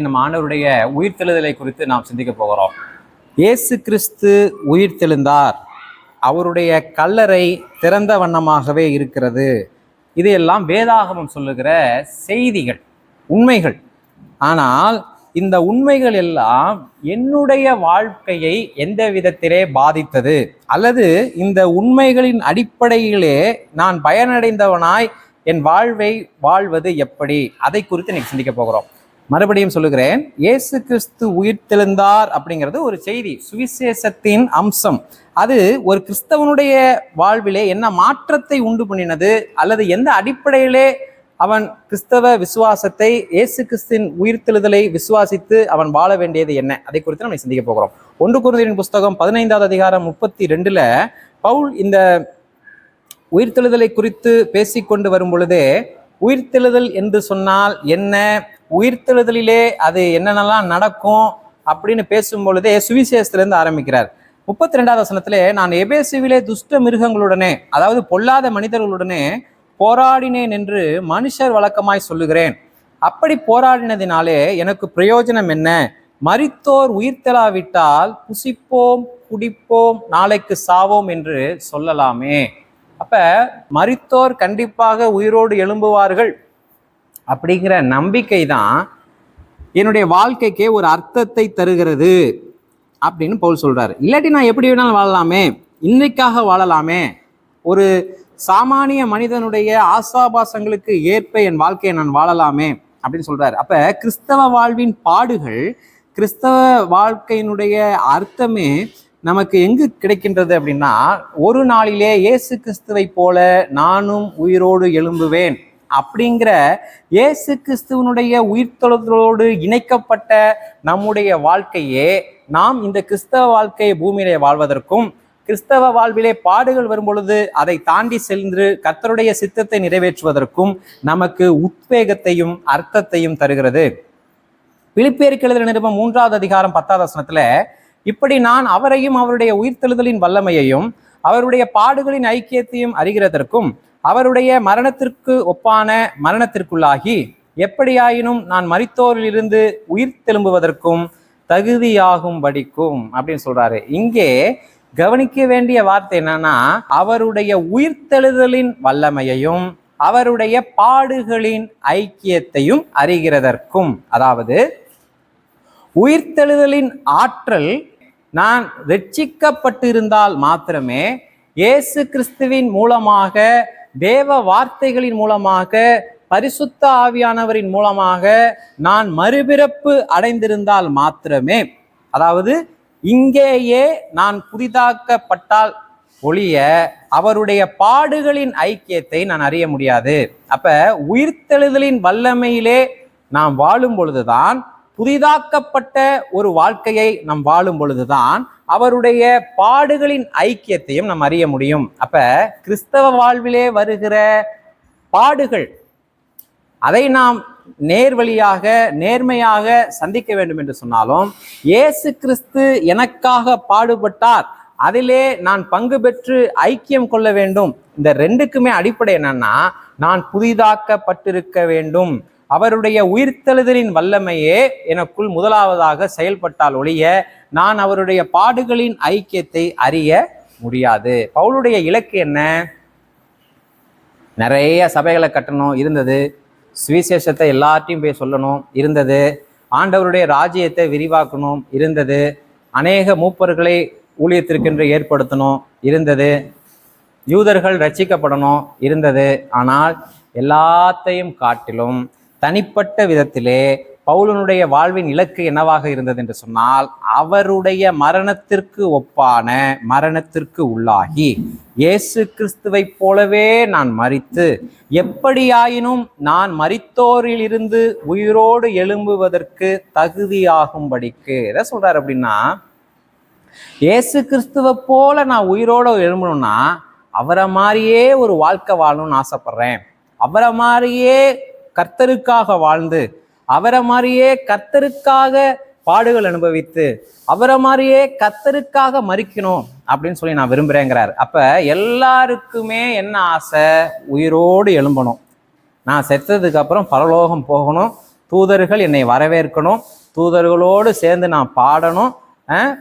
நம் ஆண்டவருடைய உயிர்த்தெழுதலை குறித்து நாம் சிந்திக்க போகிறோம். இயேசு கிறிஸ்து உயிர்த்தெழுந்தார். அவருடைய கல்லறை திறந்த வண்ணமாகவே இருக்கிறது. இதையெல்லாம் வேதாகமம் சொல்லுகிற செய்திகள், உண்மைகள். ஆனால் இந்த உண்மைகள் எல்லாம் என்னுடைய வாழ்க்கையை எந்த விதத்திலே பாதித்தது, அல்லது இந்த உண்மைகளின் அடிப்படையிலே நான் பயனடைந்தவனாய் என் வாழ்வை வாழ்வது எப்படி, அதை குறித்து இன்னைக்கு சிந்திக்க போகிறோம். மறுபடியும் சொல்லுகிறேன், இயேசு கிறிஸ்து உயிர்த்தெழுந்தார் அப்படிங்கிறது ஒரு செய்தி, சுவிசேஷத்தின் அம்சம். அது ஒரு கிறிஸ்தவனுடைய வாழ்விலே என்ன மாற்றத்தை உண்டு பண்ணினது, அல்லது எந்த அடிப்படையிலே அவன் கிறிஸ்தவ விசுவாசத்தை, இயேசு கிறிஸ்துவின் உயிர்த்தெழுதலை விசுவாசித்து அவன் வாழ வேண்டியது என்ன, அதை குறித்து நம்ம சிந்திக்க போகிறோம். 1 கொரிந்தியரின் புஸ்தகம் 15வது அதிகாரம் 32ல் பவுல் இந்த உயிர்த்தெழுதலை குறித்து பேசிக்கொண்டு வரும் பொழுதே, உயிர்த்தெழுதல் என்று சொன்னால் என்ன, உயிர்த்தெழுதலிலே அது என்னென்னலாம் நடக்கும் அப்படின்னு பேசும் பொழுதே சுவிசேஷத்திலிருந்து ஆரம்பிக்கிறார். 32வது வசனத்திலே, நான் எபேசுவிலே துஷ்ட மிருகங்களுடனே, அதாவது பொல்லாத மனிதர்களுடனே போராடினேன் என்று மனுஷர் வழக்கமாய் சொல்லுகிறேன். அப்படி போராடினதினாலே எனக்கு பிரயோஜனம் என்ன? மரித்தோர் உயிர்த்தெழாவிட்டால் புசிப்போம், குடிப்போம், நாளைக்கு சாவோம் என்று சொல்லலாமே. அப்ப மரித்தோர் கண்டிப்பாக உயிரோடு எழும்புவார்கள் அப்படிங்கிற நம்பிக்கை தான் என்னுடைய வாழ்க்கைக்கே ஒரு அர்த்தத்தை தருகிறது அப்படின்னு பவுல் சொல்றாரு. இல்லாட்டி நான் எப்படி வேணாலும் வாழலாமே, இன்னைக்காக வாழலாமே, ஒரு சாமானிய மனிதனுடைய ஆசாபாசங்களுக்கு ஏற்ப என் வாழ்க்கையை நான் வாழலாமே அப்படின்னு சொல்றாரு. அப்ப கிறிஸ்தவ வாழ்வின் பாடுகள், கிறிஸ்தவ வாழ்க்கையினுடைய அர்த்தமே நமக்கு எங்கு கிடைக்கின்றது அப்படின்னா, ஒரு நாளிலே இயேசு கிறிஸ்துவை போல நானும் உயிரோடு எழும்புவேன் அப்படிங்கிற இயேசு கிறிஸ்துவனுடைய உயிர்த்தெழுதலோடு இணைக்கப்பட்ட நம்முடைய வாழ்க்கையே நாம் இந்த கிறிஸ்தவ வாழ்க்கையை பூமியிலே வாழ்வதற்கும், கிறிஸ்தவ வாழ்விலே பாடுகள் வரும் பொழுது அதை தாண்டி சென்று கர்த்தருடைய சித்தத்தை நிறைவேற்றுவதற்கும் நமக்கு உத்வேகத்தையும் அர்த்தத்தையும் தருகிறது. பிலிப்பியருக்கு எழுதின நிருபம் 3வது அதிகாரம் 10வது வசனத்துல, இப்படி நான் அவரையும் அவருடைய உயிர்த்தெழுதலின் வல்லமையையும் அவருடைய பாடுகளின் ஐக்கியத்தையும் அறிகிறதற்கும் அவருடைய மரணத்திற்கு ஒப்பான மரணத்திற்குள்ளாகி எப்படியாயினும் நான் மரித்தோரிலிருந்து உயிர்த்தெழும்புவதற்கும் தகுதியாகும்படிக்கும் அப்படின்னு சொல்றாரு. இங்கே கவனிக்க வேண்டிய வார்த்தை என்னன்னா, அவருடைய உயிர்த்தெழுதலின் வல்லமையையும் அவருடைய பாடுகளின் ஐக்கியத்தையும் அறிகிறதற்கும். அதாவது உயிர்த்தெழுதலின் ஆற்றல் நான் ரட்சிக்கப்பட்டிருந்தால் மாத்திரமே, இயேசு கிறிஸ்துவின் மூலமாக, தேவ வார்த்தைகளின் மூலமாக, பரிசுத்த ஆவியானவரின் மூலமாக நான் மறுபிறப்பு அடைந்திருந்தால் மாத்திரமே, அதாவது இங்கேயே நான் புதிதாக்கப்பட்டால் ஒழிய அவருடைய பாடுகளின் ஐக்கியத்தை நான் அறிய முடியாது. அப்ப உயிர்த்தெழுதலின் வல்லமையிலே நாம் வாழும் பொழுதுதான், புதிதாக்கப்பட்ட ஒரு வாழ்க்கையை நாம் வாழும் பொழுதுதான் அவருடைய பாடுகளின் ஐக்கியத்தையும் நாம் அறிய முடியும். அப்ப கிறிஸ்தவ வாழ்விலே வருகிற பாடுகள், அதை நாம் நேர்வழியாக நேர்மையாக சந்திக்க வேண்டும் என்று சொன்னாலும், இயேசு கிறிஸ்து எனக்காக பாடுபட்டார், அதிலே நான் பங்கு பெற்று ஐக்கியம் கொள்ள வேண்டும். இந்த ரெண்டுக்குமே அடிப்படை என்னன்னா, நான் புதிதாக்கப்பட்டிருக்க வேண்டும். அவருடைய உயிர்த்தெழுதலின் வல்லமையே எனக்குள் முதலாவதாக செயல்பட்டால் ஒழிய நான் அவருடைய பாடுகளின் ஐக்கியத்தை அறிய முடியாது. பவுலுடைய இலக்கு என்ன? நிறைய சபைகளை கட்டணும் இருந்தது, சுவிசேஷத்தை எல்லாத்தையும் போய் சொல்லணும் இருந்தது, ஆண்டவருடைய ராஜ்யத்தை விரிவாக்கணும் இருந்தது, அநேக மூப்பர்களை ஊழியத்திற்கென்று ஏற்படுத்தணும் இருந்தது, யூதர்கள் ரட்சிக்கப்படணும் இருந்தது. ஆனால் எல்லாத்தையும் காட்டிலும் தனிப்பட்ட விதத்திலே பவுலனுடைய வாழ்வின் இலக்கு என்னவாக இருந்தது என்று சொன்னால், அவருடைய மரணத்திற்கு ஒப்பான மரணத்திற்கு உள்ளாகி இயேசு கிறிஸ்துவை போலவே நான் மரித்து எப்படியாயினும் நான் மரித்தோரில் இருந்து உயிரோடு எழும்புவதற்கு தகுதியாகும்படிக்கு. எதை சொல்றாரு அப்படின்னா, இயேசு கிறிஸ்துவை போல நான் உயிரோடு எழும்பணும்னா அவரை மாதிரியே ஒரு வாழ்க்கை வாழணும்னு ஆசைப்படுறேன். அவரை மாதிரியே கர்த்தருக்காக வாழ்ந்து, அவரை மாதிரியே கர்த்தருக்காக பாடுகள் அனுபவித்து, அவரை மாதிரியே கர்த்தருக்காக மரிக்கணும் அப்படின்னு சொல்லி நான் விரும்புகிறேங்கிறார். அப்போ எல்லாருக்குமே என்ன ஆசை? உயிரோடு எழும்பணும். நான் செத்ததுக்கு அப்புறம் பரலோகம் போகணும், தூதர்கள் என்னை வரவேற்கணும், தூதர்களோடு சேர்ந்து நான் பாடணும்,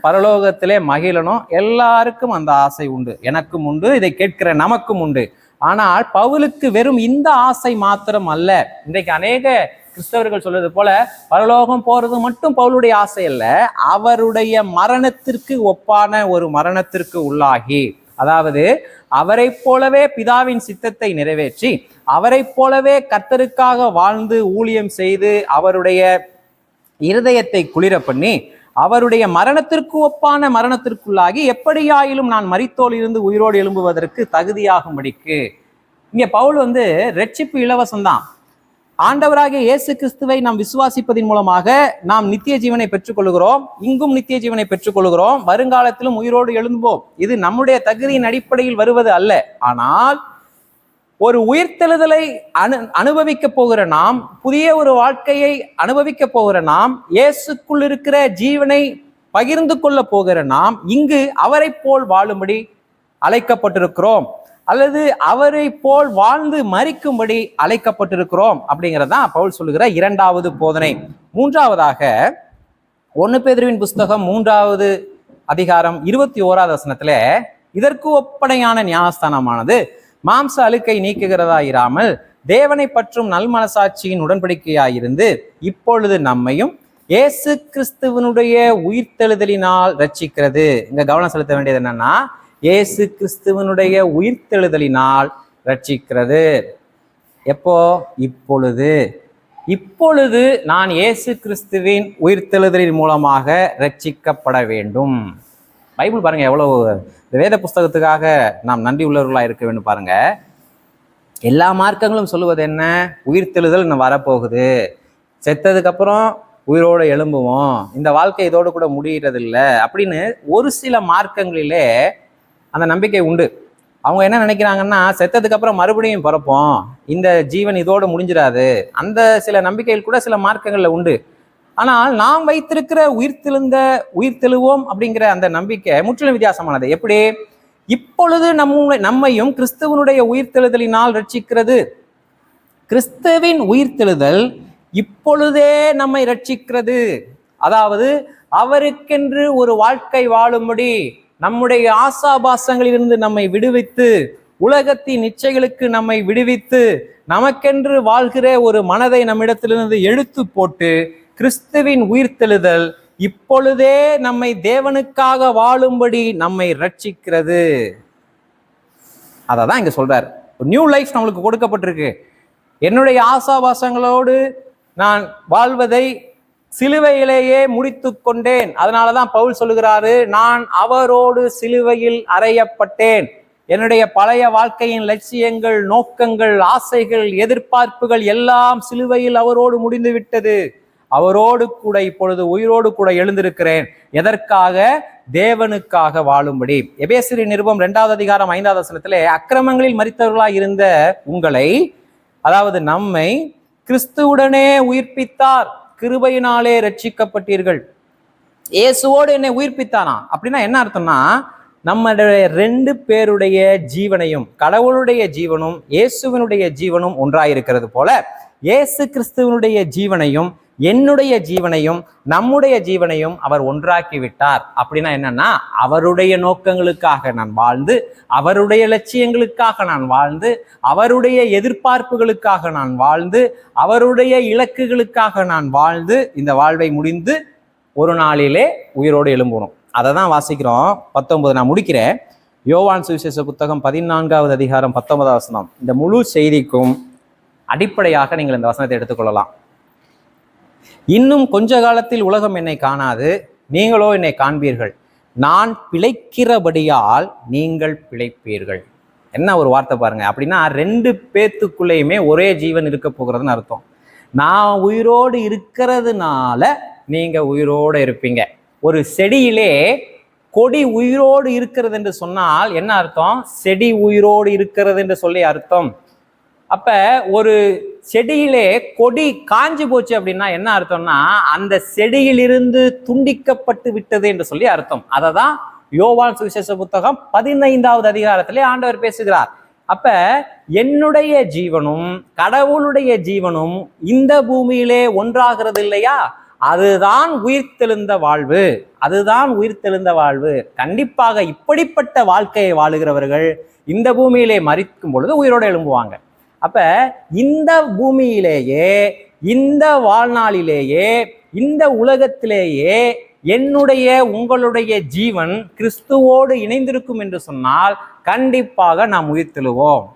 பரலோகத்திலே மகிழணும். எல்லாருக்கும் அந்த ஆசை உண்டு, எனக்கும் உண்டு, இதை கேட்கிற நமக்கும் உண்டு. ஆனால் பவுலுக்கு வெறும் இந்த ஆசை மாத்திரம் அல்ல. இன்றைக்கு அநேக கிறிஸ்தவர்கள் சொல்றது போல பரலோகம் போறது மட்டும் பவுலுடைய ஆசை அல்ல. அவருடைய மரணத்திற்கு ஒப்பான ஒரு மரணத்திற்கு உள்ளாகி, அதாவது அவரை போலவே பிதாவின் சித்தத்தை நிறைவேற்றி, அவரை போலவே கர்த்தருக்காக வாழ்ந்து ஊழியம் செய்து அவருடைய இருதயத்தை குளிர பண்ணி, அவருடைய மரணத்திற்கு ஒப்பான மரணத்திற்குள்ளாகி, எப்படியாயிலும் நான் மரித்தோல் இருந்து உயிரோடு எழும்புவதற்கு தகுதியாகும்படிக்கு. இங்க பவுல் ரட்சிப்பு இலவசம்தான். ஆண்டவராகிய இயேசு கிறிஸ்துவை நாம் விசுவாசிப்பதன் மூலமாக நாம் நித்திய ஜீவனை பெற்றுக்கொள்கிறோம். இங்கும் நித்திய ஜீவனை பெற்றுக்கொள்கிறோம், வருங்காலத்திலும் உயிரோடு எழும்புவோம். இது நம்முடைய தகுதியின் அடிப்படையில் வருவது அல்ல. ஆனால் ஒரு உயிர்த்தெழுதலை அனுபவிக்க போகிற நாம், புதிய ஒரு வாழ்க்கையை அனுபவிக்க போகிற நாம், இயேசுக்குள் இருக்கிற ஜீவனை பகிர்ந்து கொள்ள போகிற நாம், இங்கு அவரை போல் வாழும்படி அழைக்கப்பட்டிருக்கிறோம், அல்லது அவரை போல் வாழ்ந்து மரிக்கும்படி அழைக்கப்பட்டிருக்கிறோம். அப்படிங்கிறதான் பவுல் சொல்லுகிற இரண்டாவது போதனை. மூன்றாவதாக 1 பேதுருவின் புஸ்தகம் 3வது அதிகாரம் 21வது வசனத்துல, இதற்கு ஒப்பனையான ஞானஸ்தானமானது மாம்ச அழுக்கை நீக்குகிறதா இராமல் தேவனை பற்றும் நல் மனசாட்சியின் உடன்படிக்கையாயிருந்து இப்பொழுது நம்மையும் இயேசு கிறிஸ்துவனுடைய உயிர்த்தெழுதலினால் ரட்சிக்கிறது. இங்க கவனம் செலுத்த வேண்டியது என்னன்னா, இயேசு கிறிஸ்துவனுடைய உயிர்த்தெழுதலினால் ரட்சிக்கிறது. எப்போ? இப்பொழுது. இப்பொழுது நான் இயேசு கிறிஸ்துவின் உயிர்த்தெழுதலின் மூலமாக ரட்சிக்கப்பட வேண்டும். பைபிள் பாருங்க, எவ்வளவு வேத புஸ்தகத்துக்காக நாம் நன்றி உள்ளவர்களாக இருக்க வேண்டும் பாருங்க. எல்லா மார்க்கங்களும் சொல்லுவது என்ன? உயிர்த்தெழுதல் இன்னும் வரப்போகுது, செத்ததுக்கு அப்புறம் உயிரோடு எழும்புவோம், இந்த வாழ்க்கை இதோடு கூட முடிகிறதில்லை அப்படின்னு ஒரு சில மார்க்கங்களிலே அந்த நம்பிக்கை உண்டு. அவங்க என்ன நினைக்கிறாங்கன்னா, செத்ததுக்கு அப்புறம் மறுபடியும் பிறப்போம், இந்த ஜீவன் இதோடு முடிஞ்சிடாது. அந்த சில நம்பிக்கைகள் கூட சில மார்க்கங்கள்ல உண்டு. ஆனால் நாம் வைத்திருக்கிற உயிர்த்தெழுவோம் அப்படிங்கிற அந்த நம்பிக்கை முற்றிலும் வித்தியாசமானது. எப்படி? இப்பொழுது நம்மையும் கிறிஸ்துவனுடைய உயிர்த்தெழுதலினால் ரட்சிக்கிறது. கிறிஸ்துவின் உயிர்த்தெழுதல் இப்பொழுதே நம்மை ரட்சிக்கிறது. அதாவது அவருக்கென்று ஒரு வாழ்க்கை வாழும்படி, நம்முடைய ஆசாபாசங்களிலிருந்து நம்மை விடுவித்து, உலகத்தின் இச்சைகளுக்கு நம்மை விடுவித்து, நமக்கென்று வாழ்கிற ஒரு மனதை நம்மிடத்திலிருந்து எடுத்து போட்டு, கிறிஸ்துவின் உயிர்த்தெழுதல் இப்பொழுதே நம்மை தேவனுக்காக வாழும்படி நம்மை ரட்சிக்கிறது. அதான் இங்க சொல்றார். நியூ லைஃப் நம்மளுக்கு கொடுக்கப்பட்டிருக்கு. என்னுடைய ஆசாபாசங்களோடு நான் வாழ்வதை சிலுவையிலேயே முடித்து கொண்டேன். அதனாலதான் பவுல் சொல்லுகிறாரு, நான் அவரோடு சிலுவையில் அறையப்பட்டேன். என்னுடைய பழைய வாழ்க்கையின் லட்சியங்கள், நோக்கங்கள், ஆசைகள், எதிர்பார்ப்புகள் எல்லாம் சிலுவையில் அவரோடு முடிந்து விட்டது. அவரோடு கூட இப்பொழுது உயிரோடு கூட எழுந்திருக்கிறேன். எதற்காக? தேவனுக்காக வாழும்படி. எபேசியரின் நிருபம் 2வது அதிகாரம் 5வது வசனத்திலே, அக்கிரமங்களில் மரித்தவர்களாய் இருந்த உங்களை, அதாவது நம்மை கிறிஸ்துவுடனே உயிர்ப்பித்தார், கிருபையினாலே ரட்சிக்கப்பட்டீர்கள். இயேசுவோடு என்னை உயிர்ப்பித்தானா அப்படின்னா என்ன அர்த்தம்னா, நம்முடைய 2 பேருடைய ஜீவனையும், கடவுளுடைய ஜீவனும் இயேசுவினுடைய ஜீவனும் ஒன்றாயிருக்கிறது போல, இயேசு கிறிஸ்துவனுடைய ஜீவனையும் என்னுடைய ஜீவனையும் நம்முடைய ஜீவனையும் அவர் ஒன்றாக்கி விட்டார். அப்படின்னா என்னன்னா, அவருடைய நோக்கங்களுக்காக நான் வாழ்ந்து, அவருடைய லட்சியங்களுக்காக நான் வாழ்ந்து, அவருடைய எதிர்பார்ப்புகளுக்காக நான் வாழ்ந்து, அவருடைய இலக்குகளுக்காக நான் வாழ்ந்து, இந்த வாழ்வை முடிந்து ஒரு நாளிலே உயிரோடு எழும்பணும். அதை தான் வாசிக்கிறோம். 19 நான் முடிக்கிறேன். யோவான் சுவிசேஷ புத்தகம் 14வது அதிகாரம் 19வது வசனம். இந்த முழு செய்திக்கும் அடிப்படையாக நீங்கள் இந்த வசனத்தை எடுத்துக்கொள்ளலாம். இன்னும் கொஞ்ச காலத்தில் உலகம் என்னை காணாது, நீங்களோ என்னை காண்பீர்கள். நான் பிழைக்கிறபடியால் நீங்கள் பிழைப்பீர்கள். என்ன ஒரு வார்த்தை பாருங்க. அப்படின்னா 2 பேத்துக்குள்ளேயுமே ஒரே ஜீவன் இருக்க போகிறதுன்னு அர்த்தம். நான் உயிரோடு இருக்கிறதுனால நீங்க உயிரோடு இருப்பீங்க. ஒரு செடியிலே கொடி உயிரோடு இருக்கிறது என்று சொன்னால் என்ன அர்த்தம்? செடி உயிரோடு இருக்கிறது என்று சொல்லி அர்த்தம். அப்ப ஒரு செடியிலே கொடி காஞ்சி போச்சு அப்படின்னா என்ன அர்த்தம்னா, அந்த செடியிலிருந்து துண்டிக்கப்பட்டு விட்டது என்று சொல்லி அர்த்தம். அதை தான் யோவான் சுவிசேஷ புத்தகம் 15வது அதிகாரத்திலே ஆண்டவர் பேசுகிறார். அப்ப என்னுடைய ஜீவனும் கடவுளுடைய ஜீவனும் இந்த பூமியிலே ஒன்றாகிறது இல்லையா? அதுதான் உயிர்த்தெழுந்த வாழ்வு. அதுதான் உயிர்த்தெழுந்த வாழ்வு. கண்டிப்பாக இப்படிப்பட்ட வாழ்க்கையை வாழுகிறவர்கள் இந்த பூமியிலே மரிக்கும் பொழுது உயிரோடு எழும்புவாங்க. அப்ப இந்த பூமியிலேயே, இந்த வாழ்நாளிலேயே, இந்த உலகத்திலேயே என்னுடைய உங்களுடைய ஜீவன் கிறிஸ்துவோடு இணைந்திருக்கும் என்று சொன்னால் கண்டிப்பாக நாம் உயிர்த்தெழுவோம்.